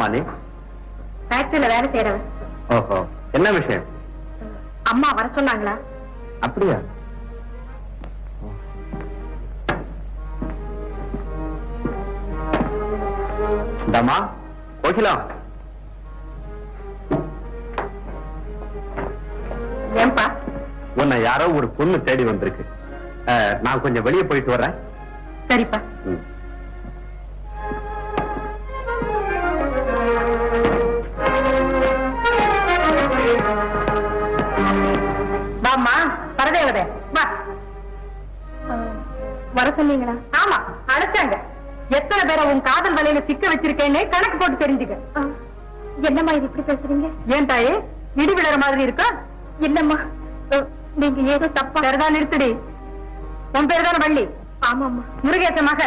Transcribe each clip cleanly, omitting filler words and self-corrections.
யாருமா நீ? ஃபேக்டரியில வேலை செய்யறவன். ஓஹோ, என்ன விஷயம்? அம்மா வர சொன்னாங்களா? அப்படியா? இந்தாம்மா கோகிலா. ஏன்பா? உன்னை யாரோ ஒரு பொண்ணு தேடி வந்திருக்கு. நான் கொஞ்சம் வெளியே போயிட்டு வர்றேன். சரிப்பா. வாம்மா பரதேவதே வா. வர சொன்னீங்களா? ஆமா, அழைச்சாங்க. எத்தனை பேரை உன் காதல் வலையில சிக்க வச்சிருக்கேன்னு கணக்கு போட்டு தெரிஞ்சுக்க. என்னம்மா இது இப்படி பேசுறீங்க? ஏன் தாயே, இடி விழற மாதிரி இருக்கா? இல்லம்மா, நீங்க ஏதோ தப்பா. பேர்தான் நிறுத்துடி. உன் பேர் தானே வள்ளி? ஆமாம்மா. முருகேச மக?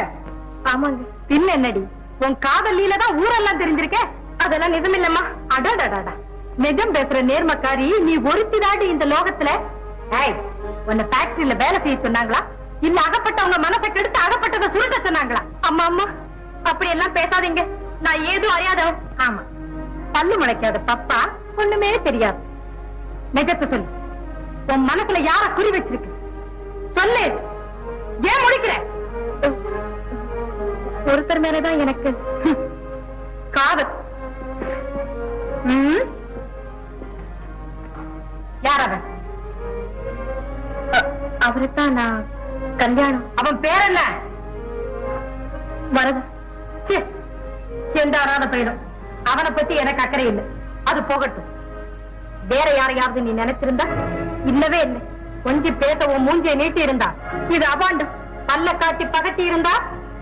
ஆமாங்க. பின்ன என்னடி, உன் காதலியில தான் ஊரெல்லாம் தெரிஞ்சிருக்க. அதெல்லாம் நிஜம் இல்லம்மா. அடாடாடா, நிஜம் பேசுற நேர்மக்காரி நீ ஒருத்தி தாடி இந்த லோகத்துல. ஏய், உன்னை ஃபேக்டரியில வேலை செய்ய சொன்னாங்களா, இல்ல அகப்பட்டவங்க மனசை கெடுத்து அகப்பட்டதை சுருட்ட சொன்னாங்களா? அம்மா அம்மா, அப்படி எல்லாம் பேசாதீங்க. நான் ஏதும் அறியாதவன். ஆமா, பல்லு முளைக்காத பப்பா ஒண்ணுமே தெரியாது. நிஜத்தை சொல்லு, உன் மனசுல யார குறி வச்சிருக்கு? சொல்லு. ஏன் முடிக்கிற? ஒருத்தர் மேலதான் எனக்கு காதல். யார் அவன்? அவரைத்தான் நான் கல்யாணம். அவன் பேர் என்ன? வரது. எந்த அறாத போயிடும். அவனை பத்தி எனக்கு அக்கறை இல்லை. அது போகட்டும். வேற யாரையாவது நீ நினைச்சிருந்தா? இல்லவே இல்லை. கொஞ்சம் பேச உன் மூஞ்சியை நீட்டி இருந்தா இது அபாண்டம். பல்ல காட்டி பகட்டி இருந்தா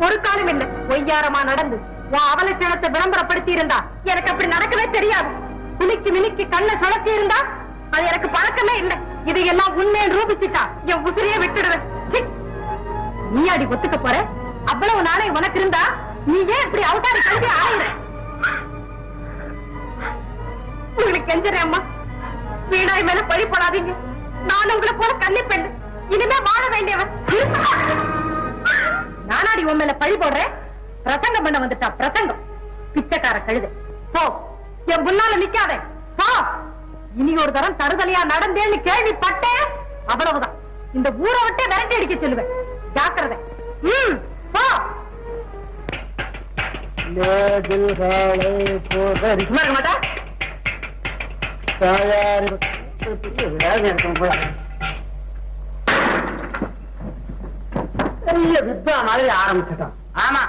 ஒரு காலம் இல்லை. ஒய்யாரமா நடந்து உன் அவலட்சணத்தை விளம்பரப்படுத்தி இருந்தா எனக்கு அப்படி நடக்கவே தெரியாது. குளிக்கு மினிக்கு கண்ணை சுழச்சி இருந்தா அது எனக்கு பழக்கமே இல்லை. இதையெல்லாம் உண்மையை ரூபிச்சுட்டா என் உசிரியை விட்டுடுவேன். நீ அடி ஒத்துக்க போற? அவ்வளவு நாளை உனக்கு இருந்தா நீ ஏன் இப்படி அவதாரி கல்வி ஆயிர? உங்களுக்கு கெஞ்சறேன் அம்மா, வீணாய் மேல பழி போடாதீங்க. நான் உங்களை போல கன்னி பெண், இனிமே வாழ வேண்டியவன். நானாடி உன் மேல பழி போடுறேன்? பிரசங்கம் பண்ண வந்துட்டா பிரசங்கம். பிச்சைக்கார கழுது போ, என் முன்னால நிக்காதே போ. இனி ஒரு தரம் தருதலையா நடந்தேன்னு கேள்விப்பட்டேன், அவ்வளவுதான். இந்த ஊரை விட்டே விரட்டி அடிக்க சொல்லுவேன். ஜாக்கிரதை. போ. மாட்டா பெரிய வித்வா மாதிரி ஆரம்பிச்சிட்டோம். ஆமா,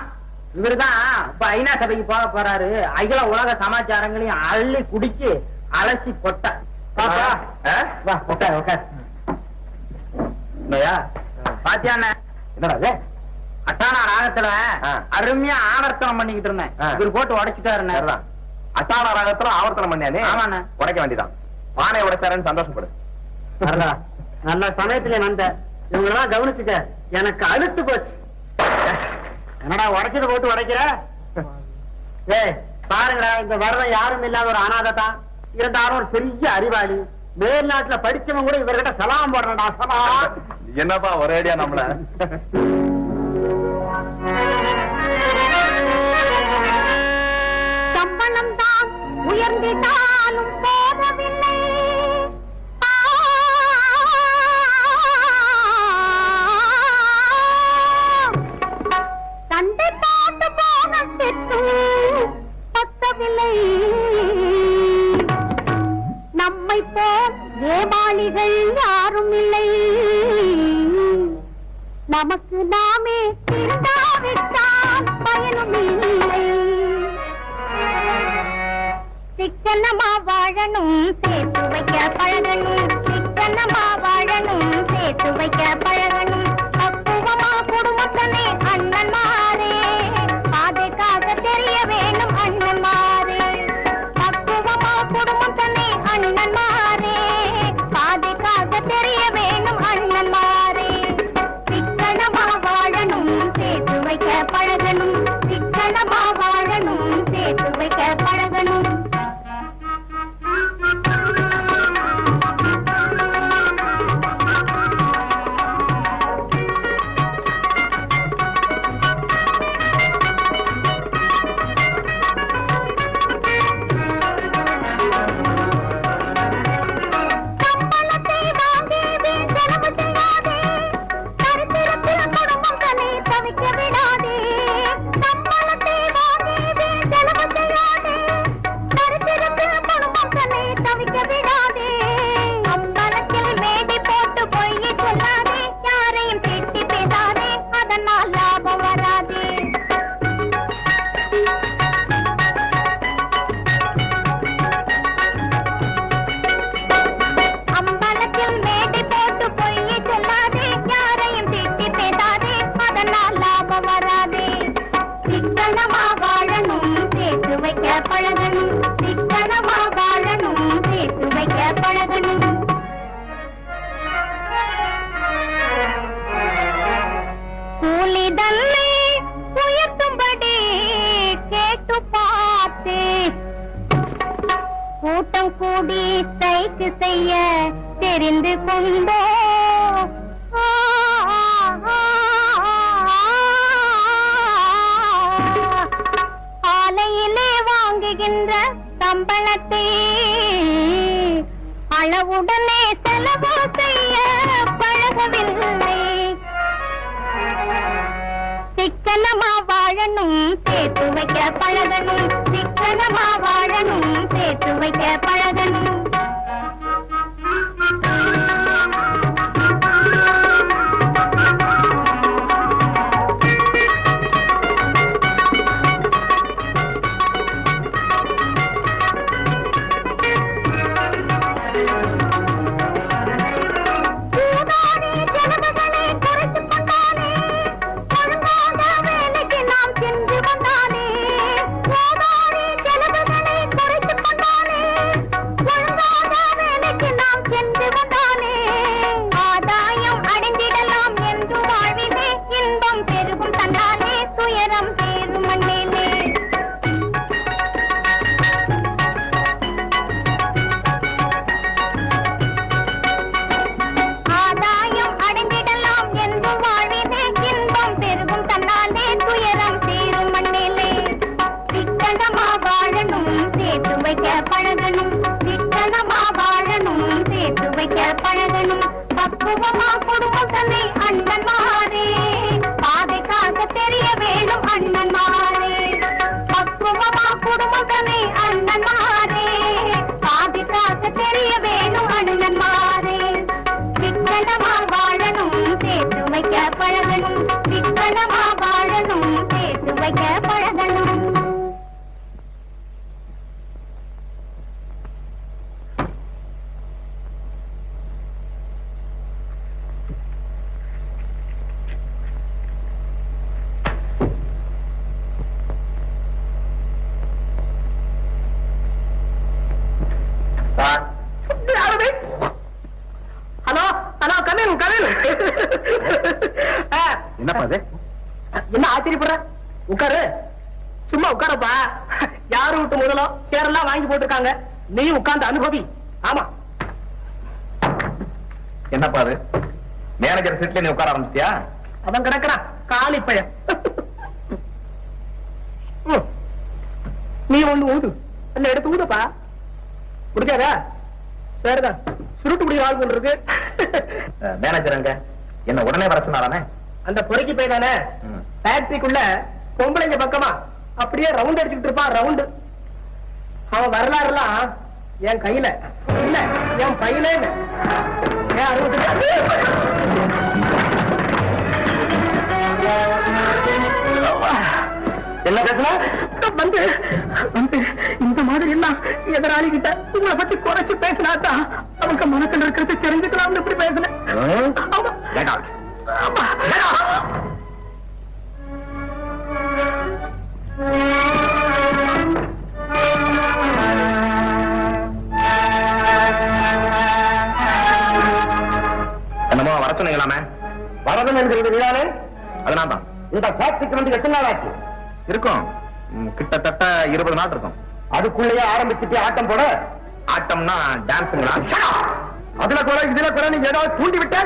இவருதான் இப்ப ஐநா சபைக்கு போக போறாரு. அகில உலக சமாச்சாரங்களையும் அள்ளி குடிச்சு அலசி கொட்ட. பாத்தியா என்னடா அட்டானா ராகத்துல அருமையா ஆவர்த்தனம் பண்ணிக்கிட்டு இருந்தேன். இவர் போட்டு உடைச்சுட்டாரு. அட்டானா ராகத்துல ஆவர்த்தனம் பண்ணியானே? ஆமாண்ணா. உடைக்க வேண்டியதான். பானை உடைச்சாருன்னு சந்தோஷப்படு. நல்ல சமயத்துல வந்த இவங்கெல்லாம் கவனிச்சுக்க. எனக்கு அழுத்து போச்சு. என்னடா உடைச்சது போட்டு உடைக்கிற? ஏய் பாருங்கடா, இந்த வருடம் யாரும் இல்லாத ஒரு அனாதைதான். இருந்தாலும் ஒரு பெரிய அறிவாளி. மேல்நாட்டுல படிச்சவங்க கூட இவர்கிட்ட சலாம் போடுறா. சலாம் என்னப்பா ஒரேடியா நம்மள. சம்பளம் தான் உயர்ந்திட்டாலும் போதவில்லை. சண்டை போட்டு போகத்திற்கும் பத்தவில்லை. நம்மை போல் ஏமாளிகள் யாரும் இல்லை. நமக்கு நாமே திருந்தாவிட்டால் பயனும் இல்லை. சிக்கனமா வாழணும், சேர்த்து வைக்க பழகணும். சிக்கனமா வாழணும், சேர்த்து வைக்க பழகணும். பக்குவமா குடும்பத்தனே அண்ணன்மாரே, பாதைக்காக தெரிய வேணும் அண்ணன்மாரே. பக்குவமா குடும்பத்தனே அண்ணன்மாரே, பாதைக்காக தெரிய வேணும் அண்ணன்மாரே. சிக்கனமா வாழணும், சேர்த்து வைக்க பழகணும். சிக்கனமா வாழணும், சேர்த்து வைக்க பழகணும். கூடி ஸ்ட்ரைக் செய்ய தெரிந்து கொண்டோ ஆலையிலே வாங்குகின்ற சம்பளத்தை அளவுடனே செலவு செய்ய பழகவில்லை. சிக்கனமா வாழணும் சேர்த்து வைக்க பழகணும், சிக்கனமா வாழணும் சேர்த்து வைக்க பழகணும். பக்குவமா குடும்பத்தனை அண்ணன் மாறே பாதைக்காக தெரிய வேணும் அண்ணன் மாறே. பக்குவமா குடும்பத்தனை அண்ணன் மாறே பாதைக்காக தெரிய வேணும் அண்ணன் மாறே. சிக்கனமா வாழணும் சேர்த்து வைக்க பழகணும், சிக்கனமா வாழணும் சேர்த்து வைக்க பழகணும். Hello hello come in come in. என்னப்பா அது? என்ன ஆச்சரியப்படுற? உட்காரு, சும்மா உட்காரப்பா. யாரு விட்டு முதலோ சேரெல்லாம் வாங்கி போட்டிருக்காங்க, நீ உட்கார்ந்து அனுபவி. ஆமா. என்னப்பா அது? மேனேஜர் சீட்ல நீ உட்கார ஆரம்பிச்சியா? அவன் கிடக்குறான் காலி பையன். நீ ஒண்ணு ஊது, இல்ல எடுத்து ஊதப்பா. குடிக்காத வேறதான் சுருட்டு முடிய ஆள் பண்றது. மேனேஜர் அங்க என்ன உடனே வர சொன்னாரானே? அந்த பொறுக்கி போய் தானே ஃபேக்டரிக்குள்ள பொம்பளைங்க பக்கமா அப்படியே ரவுண்ட் அடிச்சுட்டு இருப்பான். ரவுண்டு அவன் வரலாறு எல்லாம் என் கையில இல்ல, என் பையில. ஏன் என்ன பேசுனா வந்து வந்து இந்த மாதிரி எல்லாம் எதிராளி கிட்ட உங்களை பத்தி குறைச்சு பேசினாதான் அவங்க மனசுல இருக்கிறது தெரிஞ்சுக்கலாம்னு இப்படி பேசுனேன். ஆமா. என்னமோ வர சொன்னீங்களாமே? வரதன் என்கிறது விழாவே. அதனால தான் இந்த ஃபேக்டரிக்கு வந்து எத்தனை நாள் ஆச்சு இருக்கும்? கிட்டத்தட்ட 20 நாள் இருக்கும். அதுக்குள்ளேயே ஆரம்பிச்சுட்டு ஆட்டம் போட. ஆட்டம்னா டான்ஸுங்களா? அதுல கூட இதுல கூட நீ ஏதாவது தூண்டி விட்ட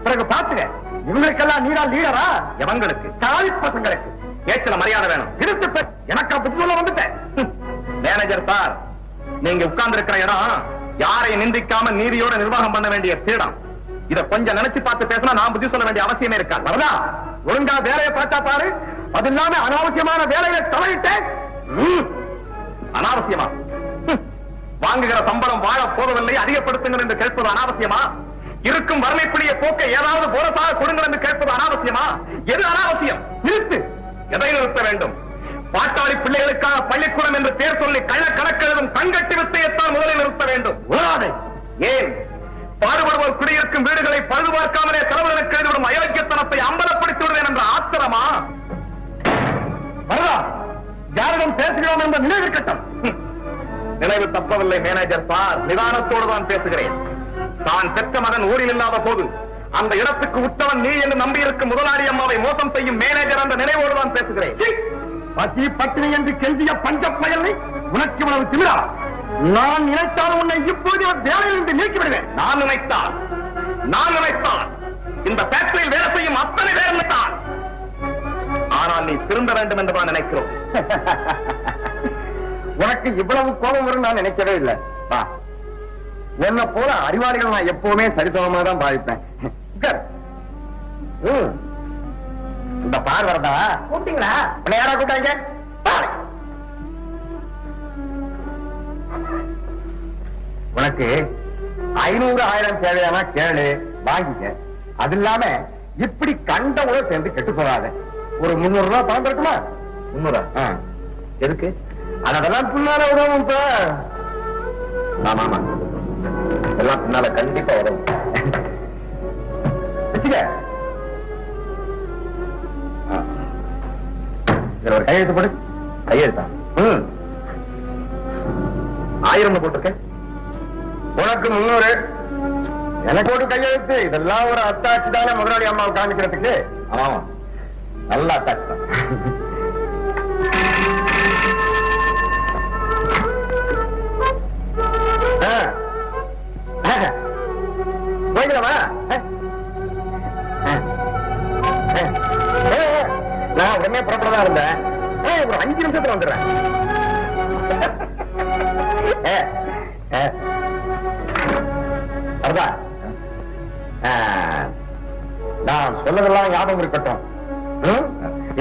பிறகு பாத்துக்க. இவங்களுக்கெல்லாம் நீரா லீடரா? எவங்களுக்கு? தாய் பசங்களுக்கு பேச்சுல மரியாதை வேணும். இருத்து எனக்கு புத்தி சொல்ல வந்துட்டேன். மேனேஜர் சார், நீங்க உட்கார்ந்து இருக்கிற இடம் யாரையும் நிந்திக்காம நீதியோட நிர்வாகம் பண்ண வேண்டிய பீடம். இத கொஞ்சம் நினைச்சு பார்த்து பேசினா நான் புத்தி சொல்ல வேண்டிய அவசியமே இருக்கா? வரதா, ஒழுங்கா வேலையை பார்த்தா பாரு. அது இல்லாம அனாவசியமான வேலையை தவறிட்டேன். அனாவசியமா? வாங்குகிற சம்பளம் வாழ போவதில்லை, அதிகப்படுத்துங்கள் என்று கேட்பது அனாவசியமா? இருக்கும் வறுமைக்குரிய போக்கை ஏதாவது போனஸாக கொடுங்கள் என்று கேட்பது அனாவசியமா? எது அனாவசியம்? நிறுத்து. எதை நிறுத்த வேண்டும்? பாட்டாளி பிள்ளைகளுக்காக பள்ளிக்கூடம் என்று பேர் சொல்லி கள்ள கணக்கெழுதும் கண்கட்டி வித்தையத்தான் முதலில் நிறுத்த வேண்டும். ஏன்? பாடுபடுவோர் குடியிருக்கும் வீடுகளை பழுது பார்க்காமலே செலவுகளுக்கு எழுதிவிடும் அயோக்கியத்தனத்தை அம்பலப்படுத்தி விடுவேன் என்ற ஆத்திரமா? வரதா, யாரிடம் பேசுகிறோம் என்ற நினைவு இருக்கட்டும். நினைவு தப்பவில்லை மேனேஜர் சார், நிதானத்தோடு தான் பேசுகிறேன். தான் பெற்ற மகன் ஊரில் இல்லாத போது அந்த இடத்துக்கு உற்றவன் நீ என்று நம்பியிருக்கும் முதலாளி அம்மாவை மோசம் செய்யும் மேனேஜர் என்ற நினைவோடு தான் பேசுகிறேன். பசி பட்டினி என்று கெஞ்சிய பஞ்ச பயலை உனக்கு இவ்வளவு திமிரா? நான் நினைத்தால் உன்னை இப்போது வேலையிலிருந்து நீக்கி விடுவேன். நான் நினைத்தால் இந்த ஃபேக்டரியில் வேலை செய்யும் அத்தனை பேர் நினைத்தால். ஆனால் நீ திருந்த வேண்டும் என்று நான் நினைக்கிறோம். உனக்கு இவ்வளவு கோபம் வரும் நான் நினைக்கவே இல்லை. உன்னை போல அறிவாளிகள் நான் எப்பவுமே சரிசமமா தான் பாதிப்பேன். இந்த பார் வரதா கூப்பிட்டீங்களா? உன்னை யாரா கூப்பிட்டாங்க? உனக்கு 500,000 தேவையான கேளு, வாங்கிக்க. அது இல்லாம இப்படி கண்டவங்கள சேர்ந்து கெட்டு போகாத. ஒரு 300 ரூபாய் பணம் இருக்குமா? 300 எதுக்கு? அதெல்லாம் பின்னால உதவும். இப்ப ஆமா எல்லாம் பின்னால கண்டிப்பா உதவும். ஒரு கையெழுத்து போடு. கையெழுத்தா? 1000 போட்டிருக்கேன். உனக்கு 300, எனக்கு ஒரு கையெழுத்து. இதெல்லாம் ஒரு அத்தாட்சி தானே முதலாளி அம்மாவை காமிக்கிறதுக்கு. ஆமா, நல்ல அத்தாட்சி தான். போய்க்கலாமா? நான் உடனே புறப்படதான் இருந்தேன். ஒரு 5 நிமிஷத்துல வந்துடுறேன். நான் சொல்லதெல்லாம் ஞாபகம் இருக்கட்டும்.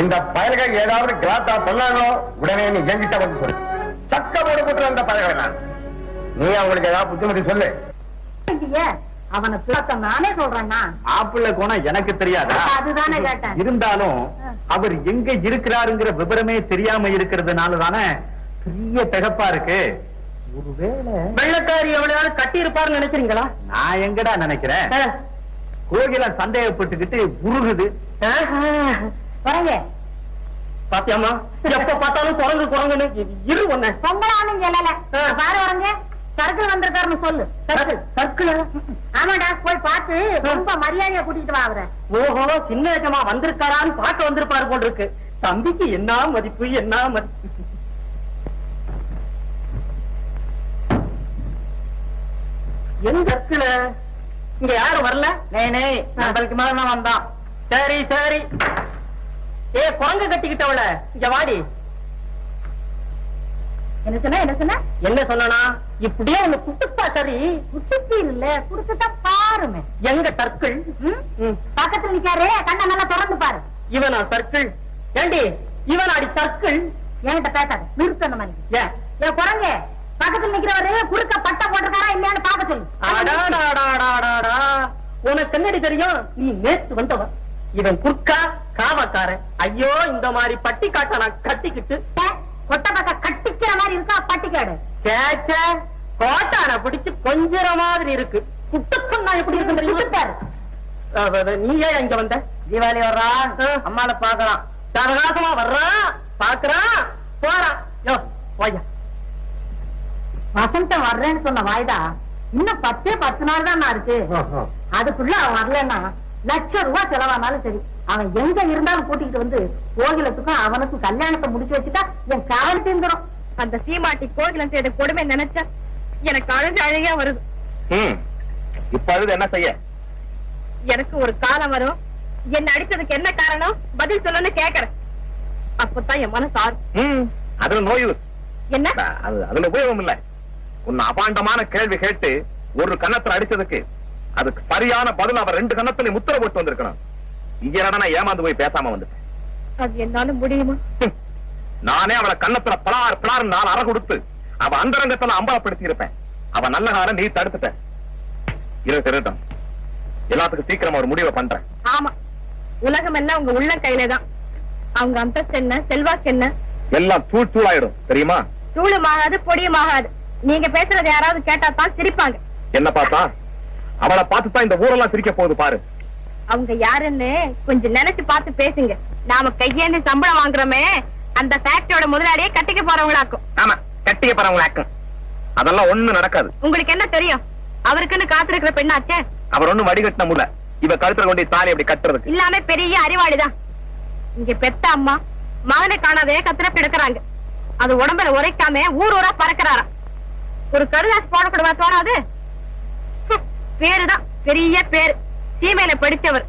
இந்த பயல்கள் ஏதாவது கிராத்தா சொன்னாங்களோ உடனே நீ எங்கிட்ட வந்து சொல்லு. சக்க போட போட்டு அந்த பயல்களை நான் நீ அவங்களுக்கு ஏதாவது புத்திமதி சொல்லு. அவனை பிளாத்த நானே சொல்றேன்னா ஆப்பிள்ள கோணம் எனக்கு தெரியாதா? அதுதானே கேட்டேன். இருந்தாலும் அவர் எங்க இருக்கிறாருங்கிற விவரமே தெரியாம இருக்கிறதுனால தானே பெரிய திகப்பா இருக்கு. ஒருவேளை வெள்ளக்காரி எவ்வளவு கட்டி இருப்பாருன்னு நினைக்கிறீங்களா? நான் எங்கடா நினைக்கிறேன். கோகிலா சந்தேகப்பட்டுக்கிட்டு உருகுது. வரங்க பாத்தியாமா, எப்ப பார்த்தாலும் குரங்கு குரங்குன்னு இரு ஒண்ணு பொங்கலான்னு சொல்லல. பாரு வரங்க சர்க்கிள் வந்திருக்காருன்னு சொல்லு. சர்க்கிள்? ஆமாடா, போய் பார்த்து ரொம்ப மரியாதையா கூட்டிட்டு வா அவரை. ஓஹோ, சின்ன ஏஜமா வந்திருக்காரான்னு பார்க்க வந்திருப்பாரு போல் இருக்கு. தம்பிக்கு என்ன மதிப்பு, என்ன மதிப்பு. என் சர்க்கிள் இங்க யாரும் வரல. நம்மளுக்கு மேல தான் வந்தான். சரி சரி. ஏ குரங்கு கட்டிக்கிட்டவள இங்க வாடி. என்ன சொன்ன? என்ன சொன்ன? என்ன சொன்னா இப்படியே உன்னை குட்டுப்பா. சரி குட்டுப்பி இல்ல, குடுத்துட்டா பாருமே. எங்க சர்க்கிள்? பக்கத்துல நிக்காரு, கண்ணை நல்லா திறந்து பாரு. இவனா சர்க்கிள்? ஏண்டி இவன் அடி சர்க்கிள்? என்கிட்ட பேசாத, நிறுத்தணும் மணி. ஏன் குரங்க பக்கத்துல நிக்கிறவரு குறுக்க பட்டை போட்டிருக்காரா இல்லையான்னு பாக்க சொல்லு. உனக்கு என்னடி தெரியும்? நீ நேத்து வந்தவன். இவன் குறுக்கா காவக்காரன். ஐயோ, இந்த மாதிரி பட்டி காட்ட நான் கட்டிக்கிட்டு கொட்டை பக்க கட்டிக்கிற மாதிரி இருக்கா பட்டிக்காடு? கேச்ச கோட்டான பிடிச்சு கொஞ்சற மாதிரி இருக்கு. குட்டுப்புண்ணா எப்படி இருக்கு தெரியும்? நீ ஏன் இங்க வந்த? தீபாவளி வர்றான், அம்மால பாக்கலாம். சரகாசமா வர்றான், பாக்குறான், போறான். யோ போய்யா. வசந்தம் வர்றேன்னு சொன்ன வாய்தா இன்னும் 10 நாள் தான் இருக்கு. அதுக்குள்ள அவன் வரலன்னா ₹1,00,000 செலவானாலும் சரி, அவன் எங்க இருந்தாலும் கூட்டிட்டு வந்து கோகிலத்துக்கும் அவனுக்கும் கல்யாணத்தை முடிச்சு வச்சுட்டா என் கவலை தீர்ந்துடும். அந்த சீமாட்டி கோகிலம் செய்த கொடுமை நினைச்சா எனக்கு அழகா வருது. இப்ப அழுது என்ன செய்ய? எனக்கு ஒரு காலம் வரும், என்ன அடிச்சதுக்கு என்ன காரணம் பதில் சொல்லணும்னு கேக்குறேன். அப்பதான் என் மனசு ஆறு. அதுல நோய் என்ன? அதுல உபயோகம் இல்ல. உன்னை அபாண்டமான கேள்வி கேட்டு ஒரு கன்னத்துல அடிச்சதுக்கு அதுக்கு சரியான பதில் அவ 2 கன்னத்துல முத்திர போட்டு வந்திருக்கணும். இங்க ஏமாந்து போய் பேசாம வந்துட்டேன். அது என்னால முடியுமா? நானே அவளை கன்னத்துல பலார் பலார் 4 அறை கொடுத்து அவ அந்தரங்கத்துல அம்பலப்படுத்தி இருப்பேன். அவ நல்ல காலம் நீ தடுத்துட்ட. இருட்டம் எல்லாத்துக்கும் சீக்கிரமா ஒரு முடிவை பண்றேன். ஆமா, உலகம் எல்லாம் உங்க உள்ள கையில தான். அவங்க அந்தஸ்து என்ன, செல்வாக்கு என்ன, எல்லாம் தூள் தூளாயிடும் தெரியுமா? தூளும் ஆகாது, பொடியும் ஆகாது. நீங்க பேசுறது யாராவது கேட்டா தான் சிரிப்பாங்க. என்ன பார்த்தா? அவளை பார்த்துதான் இந்த ஊரெல்லாம் சிரிக்க போகுது பாரு. அவங்க யாருன்னு கொஞ்சம் நினைச்சு பார்த்து பேசுங்க. நாம கையேந்து சம்பளம் வாங்குறோமே, அந்த ஃபேக்டரியோட முதலாளியே கட்டிக்க போறவங்களாக்கும். ஆமா, கட்டிக்க போறவங்களாக்கும். அதெல்லாம் ஒண்ணு நடக்காது. உங்களுக்கு என்ன தெரியும்? அவருக்குன்னு காத்திருக்கிற பெண்ணாச்சே. அவர் ஒண்ணும் வடிகட்டின முடியல. இவ கழுத்துல கொண்டு தாலி அப்படி கட்டுறதுக்கு இல்லாம பெரிய அறிவாளிதான். இங்க பெத்த அம்மா மகனை காணாதே கத்திர கிடக்குறாங்க. அது உடம்புல உரைக்காம ஊர் ஊரா பறக்கிறாராம். ஒரு கடுதாசி போடக்கூடவா தோணாது? பேருதான் பெரிய பேரு, சீமையில படிச்சவர்.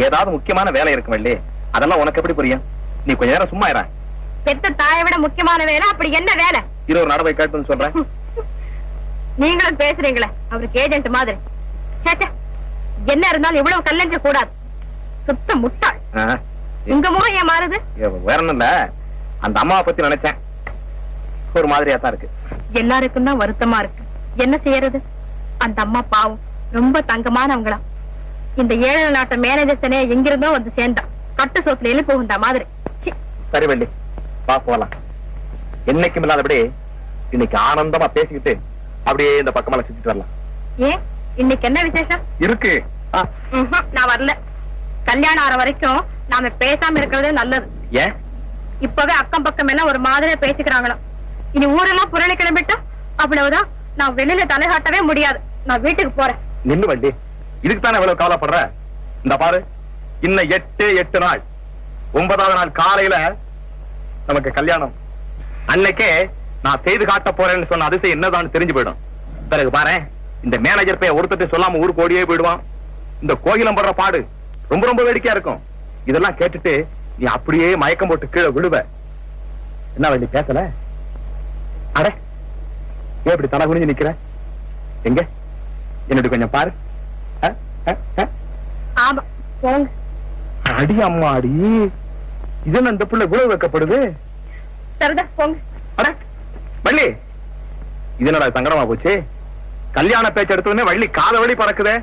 ஏதாவது முக்கியமான வேலை இருக்கும் வள்ளி, அதெல்லாம் உனக்கு எப்படி புரியும்? நீ கொஞ்ச நேரம் சும்மா இரு. பெத்த தாயை விட முக்கியமான வேலை அப்படி என்ன வேலை? ஒரு நடவை கேட்டுன்னு சொல்றேன். நீங்களும் பேசுறீங்களே அவருக்கு ஏஜென்ட் மாதிரி. சேச்சே, என்ன இருந்தாலும் இவ்வளவு கல்லஞ்ச கூடாது. சுத்த முட்டாள். உங்க முகம் ஏன் மாறுது? வேற ஒண்ணும் இல்ல, அந்த அம்மாவை பத்தி நினைச்சேன், ஒரு மாதிரியா தான் இருக்கு. எல்லாருக்கும் தான் வருத்தமா இருக்கு, என்ன செய்யறது? அந்த அம்மா பாவம், ரொம்ப தங்கமானவங்களா. இந்த ஏழை நாட்டு மேனேஜர் சனே எங்கிருந்தோ வந்து சேர்ந்தா, கட்டு சோத்துல எழுப்பி போகுண்டா மாதிரி. சரி வள்ளி, வா போலாம். என்னைக்கும் இல்லாதபடி இன்னைக்கு ஆனந்தமா பேசிக்கிட்டு அப்படியே இந்த பக்கமெல்லாம் சுத்திட்டு வரலாம். ஏன் இன்னைக்கு என்ன விசேஷம் இருக்கு? நான் வரல. கல்யாணம் ஆற வரைக்கும் நாம பேசாம இருக்கிறதே நல்லது. ஏன்? இப்பவே அக்கம் பக்கம் எல்லாம் ஒரு மாதிரியா பேசிக்கிறாங்களாம். இனி ஊரெல்லாம் புரளி கிளம்பிட்டா அவ்வளவுதான், நான் வெளியில தலைகாட்டவே முடியாது. நான் வீட்டுக்கு போறேன். நின்னு வள்ளி, இதுக்கு தானே எவ்வளவு கவலைப்படுற? இந்த பாரு, இன்னும் 8 நாள், 9வது நாள் காலையில நமக்கு கல்யாணம். அன்னைக்கே நான் செய்து காட்ட போறேன்னு சொன்ன அதிசயம் என்னதான் தெரிஞ்சு போயிடும். பிறகு பாரு, இந்த மேனேஜர் போய் ஒருத்தர் சொல்லாம ஊருக்கு ஓடியே போயிடுவான். இந்த கோயிலம் படுற பாடு ரொம்ப ரொம்ப வேடிக்கையா இருக்கும். இதெல்லாம் கேட்டுட்டு நீ அப்படியே மயக்கம் போட்டு கீழே விழுவ. என்ன வள்ளி பேசல? அட, ஏன் இப்படி தலை குனிஞ்சு நிக்கிற? எங்க என்னுடைய கொஞ்சம் பாரு. ஆமா போங்க. அடி அம்மா அடி, இது என்ன இந்த பிள்ளை குழு வைக்கப்படுது? சரிதா போங்க. அட வள்ளி, இது என்னடா சங்கடமா போச்சு? கல்யாண பேச்சு எடுத்தோடனே வள்ளி காத வழி பறக்குதே.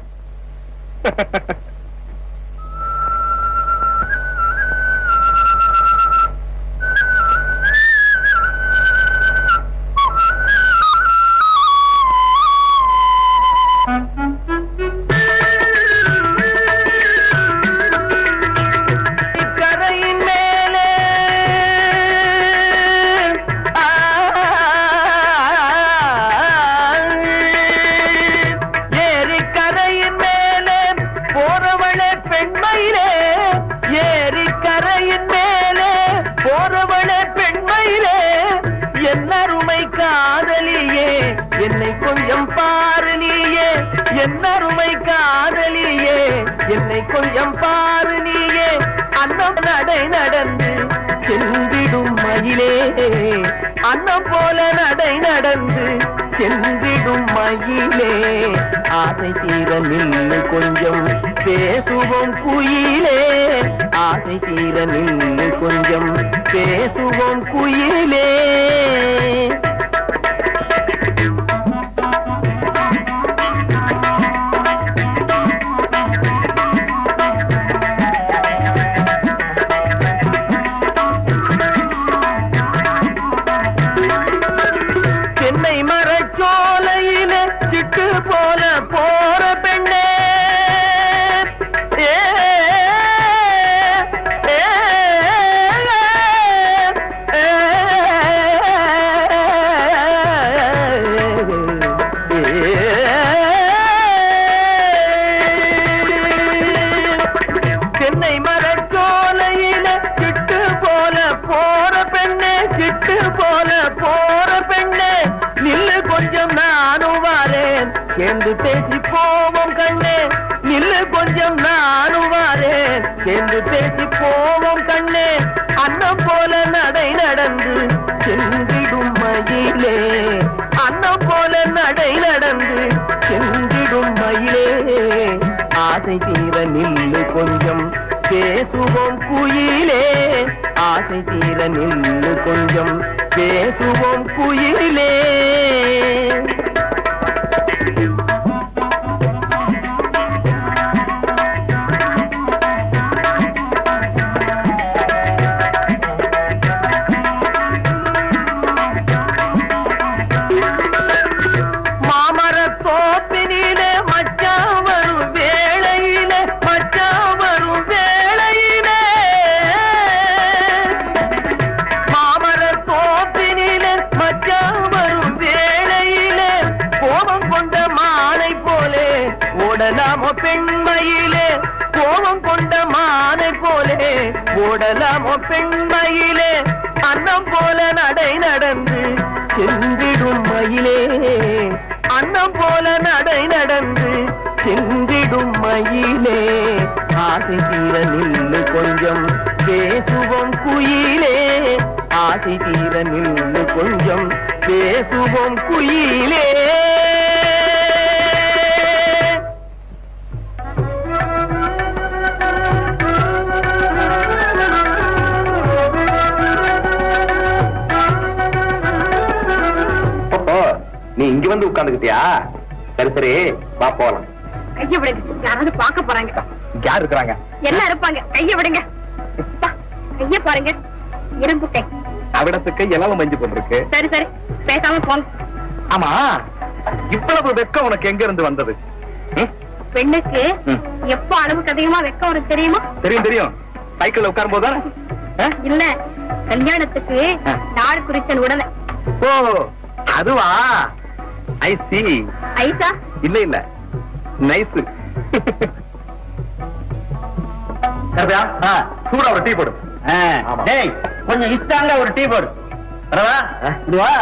கரையின் மேலே ஏரி, கரையின் மேலே போறவளே பெண்மயிலே, ஏரி கரையின் மேலே போறவளே பெண்மயிலே, என்னருமை காதலியே என்னை கொஞ்சம் பாரு நீயே, என்னருமை காதலியே என்னை கொஞ்சம் பாரு நீயே, அன்னம் நடை நடந்து சென்றிடும் மயிலே, அன்னம் போல நடை நடந்து சென்றிடும் மயிலே, ஆசை தீர நின்று கொஞ்சம் பேசுவோம் குயிலே, ஆசை தீர நின்று கொஞ்சம் பேசுவோம் குயிலே. தென்னை மரச்சோலையில சிட்டு போல போற பெண்ணே, ஏ, ஏ, ஏ, தென்னை மரச்சோலையில சிட்டு போல போற பெண்ணே, சிட்டு போல போற பெண்ணே, நில்லு கொஞ்சம் நானும் வாரேன், சேர்ந்து பேசி போவோம் கண்ணே, நில்லு கொஞ்சம் நானும் வாரேன், சேர்ந்து பேசி போவோம் கண்ணே, அன்னம் போல நடை நடந்து சென்றிடும் மயிலே, அன்னம் போல நடை நடந்து சென்றிடும் மயிலே, ஆசை தீர நில்லு கொஞ்சம் பேசுவோம் குயிலே, ஆசை தீர நில்லு கொஞ்சம் பேசுவோம் குயிலே. மாமரத் தோப்பினிலே மச்சான் வரும் வேளையிலே, மச்சான் வரும் வேளையிலே, மாமரத் தோப்பினிலே மச்சான் வரும் வேளையிலே, கோபம் கொண்ட மானை போலே ஓடலாமோ பெண்மயிலே, கோபம் கொண்ட மானை போலே ஓடலாமோ பெண்மயிலே, அன்னம் போல நடை நடந்து சென்றிடும் மயிலே, மயிலே அன்னம் போல நடை நடந்து சென்றிடும் மயிலே ஆசை தீர நில்லு கொஞ்சம் பேசுவோம் குயிலே ஆசை தீர நில்லு கொஞ்சம் பேசுவோம் குயிலே. நீ இங்க வந்து உட்கார்ந்துக்கிட்டியா? சரி சரி வா போலாம். கைய விடுங்க, யாராவது பார்க்க போறாங்க. யார் இருக்கிறாங்க? எல்லாம் இருப்பாங்க, கைய விடுங்க. அப்பா, கைய பாருங்க, இரும்பு கை. அவிடத்துக்கு இலவ மஞ்சு போட்டிருக்கு. சரி சரி, பேசாம போங்க. ஆமா, இவ்வளவு வெக்கம் உனக்கு எங்க இருந்து வந்தது? பெண்ணுக்கு எப்ப அளவுக்கு அதிகமா வெக்கம் உனக்கு தெரியுமா? தெரியும் தெரியும், சைக்கிள்ல உட்காரும் போதுதானே? இல்ல, கல்யாணத்துக்கு நாள் குறிச்சல் உடனே. ஓ அதுவா? ஐ சி. ஐசா? இல்ல இல்ல, நைஸ். சூடா ஒரு டீ போடு. டேய், கொஞ்சம் இஷ்டாங்க ஒரு டீ போடு. வா,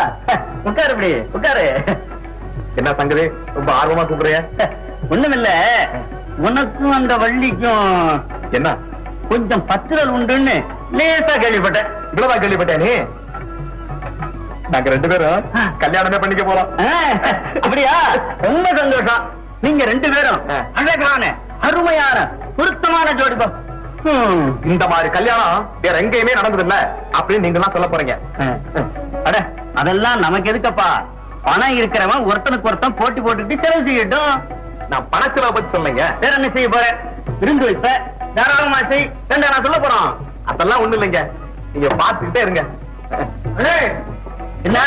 உட்காரு, இப்படி உட்காரு. என்ன சங்கதி, ரொம்ப ஆர்வமா கூப்பிடுறிய? ஒண்ணுமில்ல, உனக்கும் அந்த வள்ளிக்கும் என்ன கொஞ்சம் பற்றுதல் உண்டுன்னு லேசா கேள்விப்பட்டேன். இவ்வளவா கேள்விப்பட்டேன் நீ? நாங்க ரெண்டு பேரும் கல்யாணமே பண்ணிக்க போறோம். அப்படியா? ரொம்ப சந்தோஷம். நீங்க ரெண்டு பேரும் அழகான அருமையான பொருத்தமான ஜோடிப்பா. இந்த மாதிரி கல்யாணம் வேற எங்கேயுமே நடந்தது இல்ல அப்படின்னு நீங்க எல்லாம் சொல்ல போறீங்க. அட, அதெல்லாம் நமக்கு எதுக்கப்பா? பணம் இருக்கிறவன் ஒருத்தனுக்கு ஒருத்தன் போட்டி போட்டுட்டு செலவு செய்யட்டும். நான் பணத்துல பத்தி சொல்லுங்க. வேற என்ன செய்ய போறேன்? விருந்து வைப்ப, தாராளமா செய். நான் சொல்ல போறோம். அதெல்லாம் ஒண்ணு இல்லைங்க, நீங்க பாத்துக்கிட்டே இருங்க. என்ன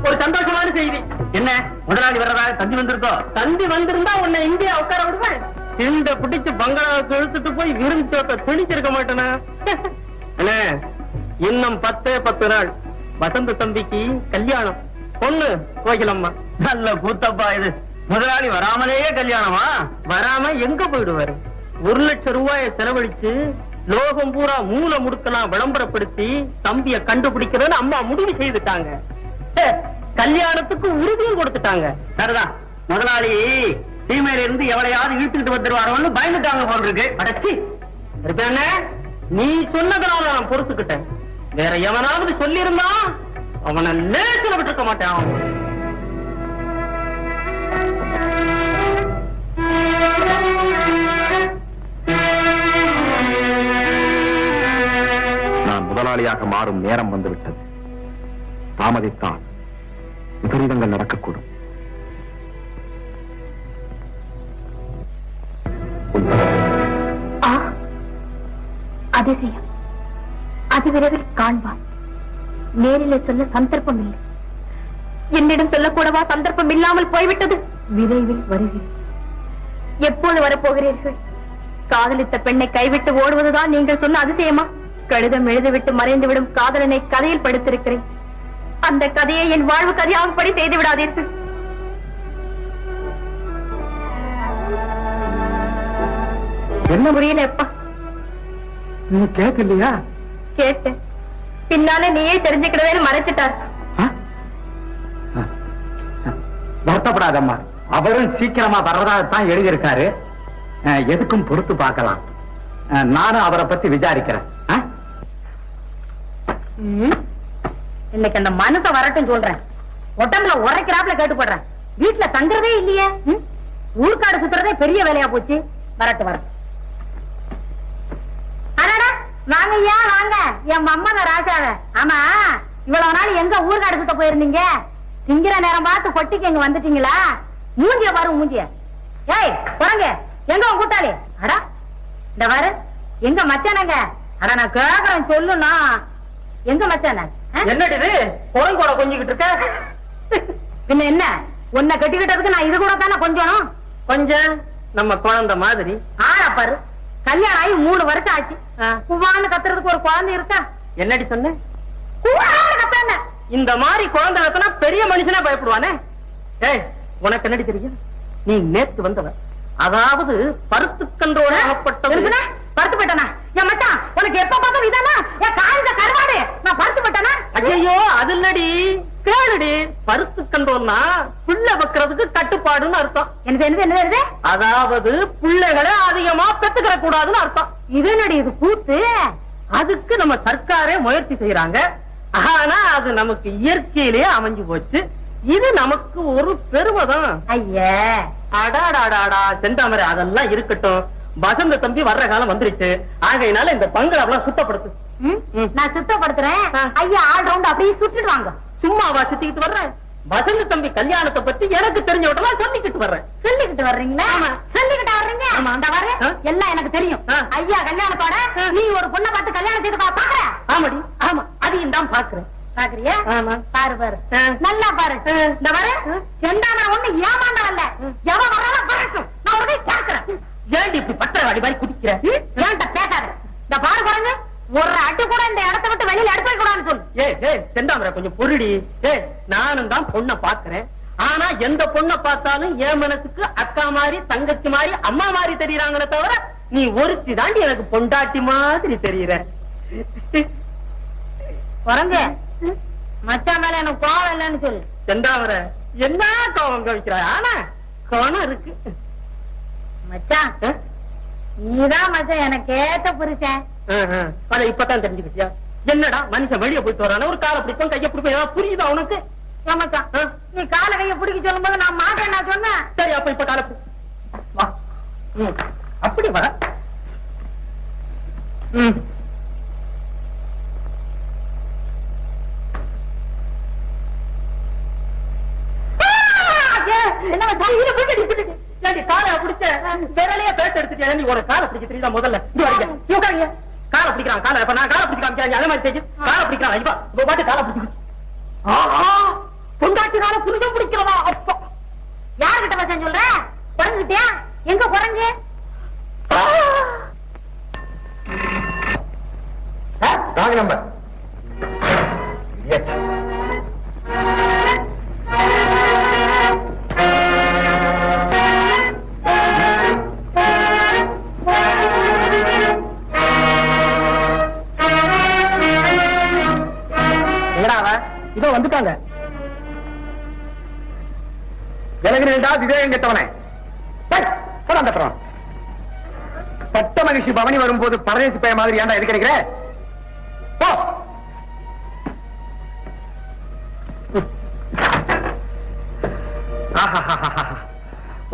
ஒரு சந்தோஷமான செய்தி. என்ன, முதலாளி வர்றதாக தந்தி வந்திருக்கோம். தந்தி வந்திருந்தா உன்னை இந்தியா உட்கார விடுவேன். இந்த பிடிச்சு பங்களாவுக்கு இழுத்துட்டு போய் விருந்து சோத்த துணிச்சிருக்க மாட்டேனா? என்ன, இன்னும் 10 நாள் வசந்த தம்பிக்கு கல்யாணம். பொண்ணு கோகிலம்மா. நல்ல கூத்தப்பா இது. முதலாளி வராமலேயே கல்யாணமா? வராம எங்க போயிடுவாரு? 1 லட்சம் ரூபாயை செலவழிச்சு லோகம் பூரா மூல முடுக்கலாம் விளம்பரப்படுத்தி தம்பிய கண்டுபிடிக்கிறதுன்னு அம்மா முடிவு செய்துட்டாங்க. கல்யாணத்துக்கு உறுதியும் கொடுத்துட்டாங்க. சரிதான், முதலாளி சீமையில இருந்து எவளையாவது இழுத்துக்கிட்டு வந்துருவாரோன்னு பயந்துட்டாங்க போல் இருக்கு. அடச்சி இருப்பேன்னு நீ சொன்னதுனால நான் பொறுத்துக்கிட்டேன். வேற எவனாவது சொல்லி இருந்தா அவனை லேசில விட்டுருக்க மாட்டான். நான் முதலாளியாக மாறும் நேரம் வந்துவிட்டது. தாமதித்தால் விபரீதங்கள் நடக்கக்கூடும். அதிசயம், அது விரைவில் காண்பான். நேரிலே சொல்ல சந்தர்ப்பம் இல்லை. என்னிடம் சொல்லக்கூடவா சந்தர்ப்பம் இல்லாமல் போய்விட்டது? விரைவில் வருகிறேன். எப்போது வரப்போகிறீர்கள்? காதலித்த பெண்ணை கைவிட்டு ஓடுவதுதான் நீங்கள் சொன்ன அதிசயமா? கடிதம் எழுதிவிட்டு மறைந்துவிடும் காதலனை கதையில் படுத்திருக்கிறேன். அந்த கதையை என் வாழ்வு கதையாகும்படி செய்து விடாதீர்கள். என்ன புரியல எப்பா? நீ கேட்கலையா? கேட்டேன். பின்னால நீயே தெரிஞ்சுக்கிடவேன்னு மறைச்சிட்டார். வருத்தப்படாதம்மா, அவரும் சீக்கிரமா வர்றதாகத்தான் எழுதியிருக்காரு. எதுக்கும் பொறுத்து பார்க்கலாம். நானும் அவரை பத்தி விசாரிக்கிறேன். இன்னைக்கு அந்த மனசை வரட்டும் சொல்றேன். உடம்புல உரைக்கிறாப்புல கேட்டு போடுறேன். வீட்டுல தங்குறதே இல்லையே. ஊர்க்காடு சுத்துறதே பெரிய வேலையா போச்சு. வரட்டும் வரட்டும். வாங்க ஐயா வாங்க, என் மம்மத ராஜாவ. ஆமா, இவ்வளவு நாள் எங்க ஊர்காடு சுத்த போயிருந்தீங்க? திங்கிற நேரம் பார்த்து கொட்டிக்கு எங்க வந்துட்டீங்களா? மூஞ்சிய பாரு மூஞ்சிய. ஏய் குரங்க, எங்க உன் கூட்டாளி? அடா இந்த பாரு, எங்க மச்சானங்க? அட நான் கேக்குறேன் சொல்லுனா, எங்க மச்சான? என்னடி இது குரங்கோட கொஞ்சிக்கிட்டு இருக்க? பின்ன என்ன, உன்னை கட்டிக்கிட்டதுக்கு நான் இது கூட தானே கொஞ்சம் கொஞ்சம் நம்ம குழந்தை மாதிரி. ஆளா பாரு, கல்யாணம் ஆகி 3 வருஷம் ஆச்சு. குவான்னு கத்துறதுக்கு ஒரு குழந்தை இருக்கா? என்னடி சொன்ன? குவான்னு கத்தான. இந்த மாதிரி குழந்தை கத்தனா பெரிய மனுஷனா பயப்படுவானே. ஏய், உனக்கு என்னடி தெரியும்? நீ நேத்து வந்தவ, அதாவது பருத்துக்கன்றோட ஆகப்பட்டது. பருத்து போயிட்டானா? என் மச்சான் உனக்கு எப்ப பார்த்தா இதானா? என் காலித கருவாடு நான் பருத்து போயிட்டானா? ஐயோ அது இல்லடி, கேளுடி, பருத்து கண்டோம்னா பிள்ளை வைக்கிறதுக்கு கட்டுப்பாடுன்னு அர்த்தம். என்னது அதாவது பிள்ளைகளை அதிகமா பெத்துக்கிற கூடாதுன்னு அர்த்தம். இது என்னடி இது கூத்து? அதுக்கு நம்ம சர்க்காரே முயற்சி செய்யறாங்க. ஆனா அது நமக்கு இயற்கையிலேயே அமைஞ்சு போச்சு. இது நமக்கு ஒரு பெருமைதான். ஐயா அடாடாடாடா செந்தாமரை, அதெல்லாம் இருக்கட்டும். வசந்த தம்பி வர்ற காலம் வந்துருச்சு. ஆகையினால இந்த பங்களாவெல்லாம் சுத்தப்படுத்து. நான் சுத்தப்படுத்துறேன். ஐயா ஆல் ரவுண்ட் அப்படியே சுட்டுடுவாங்க. சும்மாவா சுத்திக்கிட்டு வர்றேன்? வசந்த தம்பி கல்யாணத்தை பத்தி எனக்கு தெரிஞ்ச விடலாம் சொல்லிக்கிட்டு வர்றேன். சொல்லிக்கிட்டு வர்றீங்களா? சொல்லிக்கிட்டு வர்றீங்க. அந்த வர எல்லாம் எனக்கு தெரியும். ஐயா கல்யாணத்தோட நீ ஒரு பொண்ணை பார்த்து கல்யாணம் செய்து பாக்குற. ஆமாடி, ஆமா, அதையும் தான் பாக்குறேன். பாக்குறியா? பாரு பாரு, நல்லா பாரு. இந்த வர செந்தாமரை ஒண்ணு ஏமாந்தவல்ல. எவன் வராலும் பறக்கும். நான் உடனே பாக்குறேன். ஏண்டி இப்படி பத்திரவாடி மாதிரி குடிக்கிற? ஏன்ட்ட பேசாத. இந்த பாரு பாருங்க, ஒரு அட்டு கூட இந்த இடத்தை விட்டு வெளியில எடுத்து கூடாதுன்னு சொல்லு. ஏய் செந்தாமரை கொஞ்சம் பொருடி. நானும் தான் பொண்ணை பாக்குறேன். ஆனா எந்த பொண்ணை பார்த்தாலும் என் மனசுக்கு அக்கா மாதிரி, தங்கச்சி மாதிரி, அம்மா மாதிரி தெரியறாங்களே தவிர நீ ஒருத்தி தாண்டி எனக்கு பொண்டாட்டி மாதிரி தெரியற. குரங்க மச்சான் மேல எனக்கு கோவம் இல்லைன்னு சொல்லு. செந்தாமரை என்ன கோவம் கவிக்கிறா? ஆனா கோணம் இருக்கு. மச்சான் நீதான் மச்சான் எனக்கு ஏத்த புருஷன். அதை இப்பதான் தெரிஞ்சுக்கிட்டியா? என்னடா மனுஷன் வெளியே போயிட்டு வரான ஒரு காலை பிடிப்போம், கையை பிடிப்போம், ஏதாவது புரியுதா உனக்கு? மச்சான் நீ கால கைய பிடிக்க சொல்லும் போது நான் மாட்டேன் நான் சொன்னேன். சரி, அப்ப இப்ப காலை வா. அப்படி வர. காலை பிடிச்ச விரலையே பேச எடுத்துட்டேன். நீ ஒரு காலை பிடிக்க தெரியுதா? முதல்ல காலை பிடிக்கிறான். காலை இப்ப நான் காலை பிடிக்க காமிக்கிறேன். அதே மாதிரி செய்ய காலை பிடிக்கிறான். இப்ப பாட்டு காலை பிடிச்சு பொண்டாட்டி காலை புரிஞ்ச பிடிக்கிறவா? அப்பா யாருகிட்ட மச்சான் சொல்ற? குறைஞ்சிட்டியா? எங்க குறைஞ்சு? Wrong number. இதோ வந்துட்டாங்க. விலகிறா விவேகம் கெட்டவனே. சட்ட மகிழ்ச்சி பவனி வரும்போது பரதேசி பய மாதிரி ஏன்டா எது கிடைக்கிற?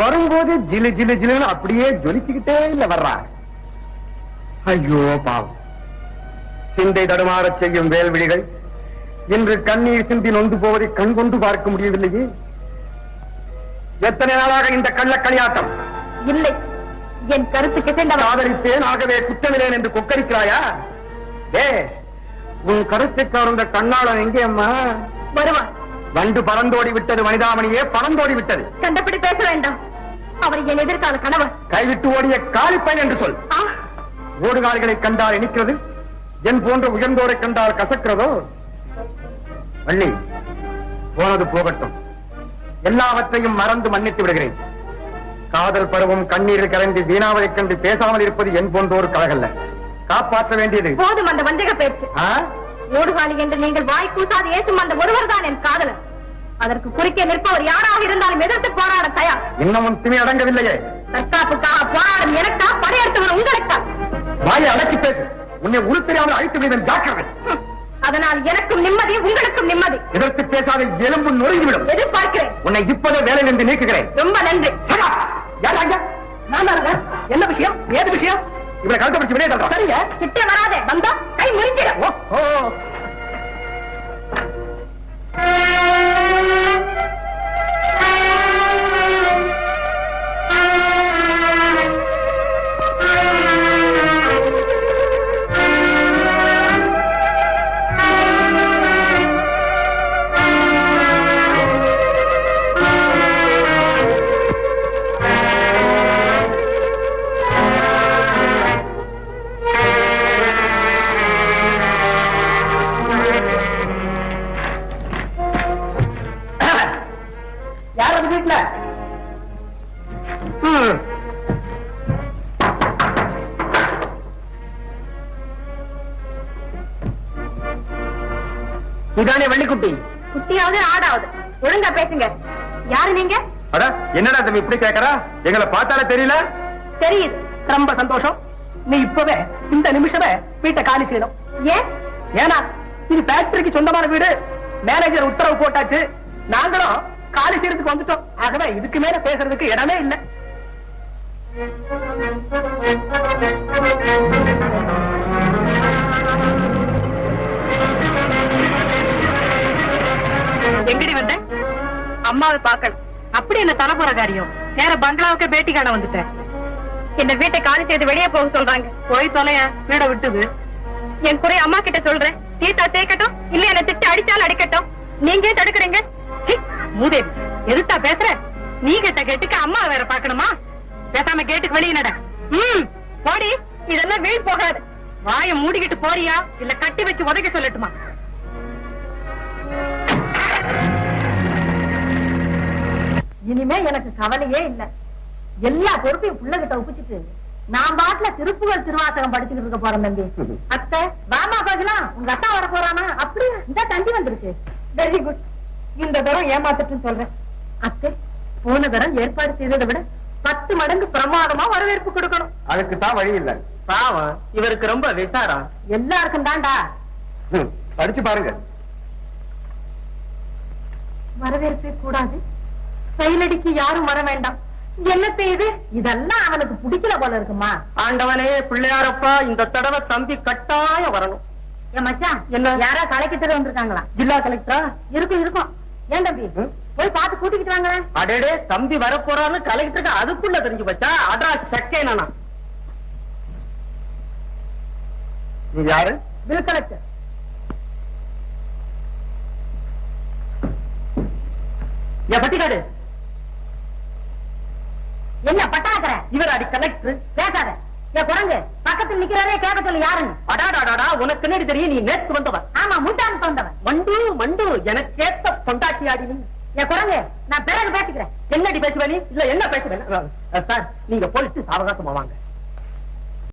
வரும்போது ஜிலு ஜிலு ஜிலுன்னு அப்படியே ஜொலிச்சுக்கிட்டே இல்ல வர்றா. ஐயோ பாவம், சிந்தை தடுமாறச் செய்யும் வேல்விழிகள் இன்று கண்ணீர் சிந்தி நொந்து போவதை கண் கொண்டு பார்க்க முடியவில்லையே. எத்தனை நாளாக இந்த கள்ள களியாட்டம்? இல்லை, என் கருத்துக்கு சேர்ந்தவர். ஆதரித்தேன், ஆகவே குற்றமில்லேன் என்று கொக்கரிக்கிறாயா? உன் கருத்தை கவர்ந்த கண்ணாளன் எங்கே அம்மா? வருவான். வண்டு பறந்தோடி விட்டது, மனிதாமணியே பறந்தோடி விட்டது. கண்டபடி பேச வேண்டாம். அவர் என் எதிர்கால கணவர். கைவிட்டு ஓடிய காலிப்பயன் என்று சொல். ஓடுகாலிகளை கண்டால் இனிக்கிறது, என் போன்ற உயர்ந்தோரை கண்டால் கசக்கிறதோ? வள்ளி, போனது போகட்டும். எல்லாவற்றையும் மறந்து மன்னித்து விடுகிறேன். காதல் பருவம் கண்ணீரில் கரைந்து வீணாவதைக் கண்டு பேசாமல் இருப்பது என் போன்றோர் கழகல்ல. காப்பாற்ற வேண்டியது போதும் அந்த வஞ்சக பேச்சு. ஓடுகாலி என்று நீங்கள் வாய் கூசாது ஏசும் அந்த ஒருவர் தான் என் காதலர். அதற்கு குறுக்கே நிற்பவர் யாராக இருந்தாலும் எதிர்த்து போராட தயார். இன்னமும் திமி அடங்கவில்லையே. தற்காப்புக்காக போராடும் எனக்கா, படையெடுத்தவர் உங்களுக்கா? வாயை அடக்கி பேசு. உன்னை உருப்பெரியாமல் அழைத்து விடுவேன், ஜாக்கிரதை. அதனால் எனக்கும் நிம்மதி, உங்களுக்கும் நிம்மதி. எதிர்த்து பேசாத எலும்பு நொறுங்கிவிடும். எதிர்பார்க்கிறேன். உன்னை இப்போதே வேலை நின்று நீக்குகிறேன். ரொம்ப நன்றி. என்ன விஷயம்? ஏது விஷயம்? இவரை கழுத்தை பிடிச்சு வெளியே தள்ளுறோம். சரிங்க, கிட்ட வராதே, வந்தா கை முறிஞ்சிடும். இதானே வள்ளிக்குட்டி? குட்டியாவது ஆடாவது ஒழுங்கா பேசுங்க. யாரு நீங்க? அட என்னடா தம்பி இப்படி கேக்குறா? எங்களை பார்த்தாலே தெரியல. தெரியுது. ரொம்ப சந்தோஷம். நீ இப்பவே இந்த நிமிஷமே வீட்டை காலி செய்யணும். ஏன்? ஏன்னா இது ஃபேக்டரிக்கு சொந்தமான வீடு. மேனேஜர் உத்தரவு போட்டாச்சு. நாங்களும் காலி செய்யறதுக்கு வந்துட்டோம். ஆகவே இதுக்கு மேல பேசுறதுக்கு இடமே இல்லை. எங்கடி வந்த? அம்மாவை பார்க்கணும். அப்படி என்ன தலைமுறை காரியம்? நேர பங்களாவுக்கு பேட்டி காண வந்துட்டேன். இந்த வீட்டை காலி செய்து வெளியே போக சொல்றாங்க. போய் தொலைய. வீட விட்டுது. என் குறை அம்மா கிட்ட சொல்றேன். தீத்தா தேய்க்கட்டும், இல்ல என்ன திட்டு அடிச்சாலும் அடிக்கட்டும். நீங்க தடுக்கிறீங்க. மூதேவி எதுத்தா பேசுற? நீ கிட்ட கேட்டுக்கு அம்மா வேற பாக்கணுமா? பேசாம கேட்டுக்கு வெளியே நட. போடி. இதெல்லாம் வீண் போகாது. வாய மூடிக்கிட்டு போறியா இல்ல கட்டி வச்சு உதைக்க சொல்லட்டுமா? இனிமே எனக்கு கவலையே இல்ல. எல்லா பொறுப்பையும் புள்ளகிட்ட ஒப்பிச்சுட்டு நான் பாட்டுல திருப்புகள் திருவாசகம் படிச்சுட்டு இருக்க போறேன் தம்பி. அத்தை வாமா பாக்கலாம். உங்க அத்தா வர போறானா? அப்படியா? இந்த தண்டி வந்துருச்சு. Very good. இந்த தரம் ஏமாத்துட்டு சொல்றேன். அத்தை போன தரம் ஏற்பாடு செய்ததை விட 10 மடங்கு பிரமாதமா வரவேற்பு கொடுக்கணும். அதுக்கு தான் வழி இல்ல. பாவம், இவருக்கு ரொம்ப விசாரம். எல்லாருக்கும் தான்டா. படிச்சு பாருங்க. வரவேற்பே கூடாது. செயலடிக்கு யாரும் வர வேண்டாம். என்ன செய்யுது? இதெல்லாம் அவனுக்கு பிடிக்கல போல இருக்குமா? ஆண்டவனே பிள்ளையாரப்பா, இந்த தடவை தம்பி கட்டாயம் வரணும். ஏன் மச்சான், என்ன? யாரா கலெக்டர் வந்திருக்காங்களா? ஜில்லா கலெக்டரா? இருக்கும் இருக்கும். ஏன் தம்பி போய் பார்த்து கூட்டிக்கிட்டு வாங்க. அடேடே, தம்பி வரப்போறான்னு கலெக்டருக்கு அதுக்குள்ள தெரிஞ்சு வச்சா அட்ராஸ் சக்கே நானா? நீங்க யாரு? Bill collector. என் பட்டிக்காடு. என்ன பட்டாக்கிற? இவர் அடி கலெக்டர். பேசாத. ஏன் குரங்கு பக்கத்தில் நிக்கிறாரே கேட்க சொல்லு யாருன்னு. அடாடாடாடா, உனக்கு என்னடி தெரியும்? நீ நேற்று வந்தவன். ஆமா, முட்டான்னு வந்தவன். மண்டு மண்டு, எனக்கு ஏத்த பொண்டாட்டி ஆடி. ஏன் குரங்கு, நான் பிறகு பேசிக்கிறேன். என்னடி பேசுவேன்? இல்ல என்ன பேசுவேன்? சார், நீங்க போலீஸ் சாவகாசமா வாங்க.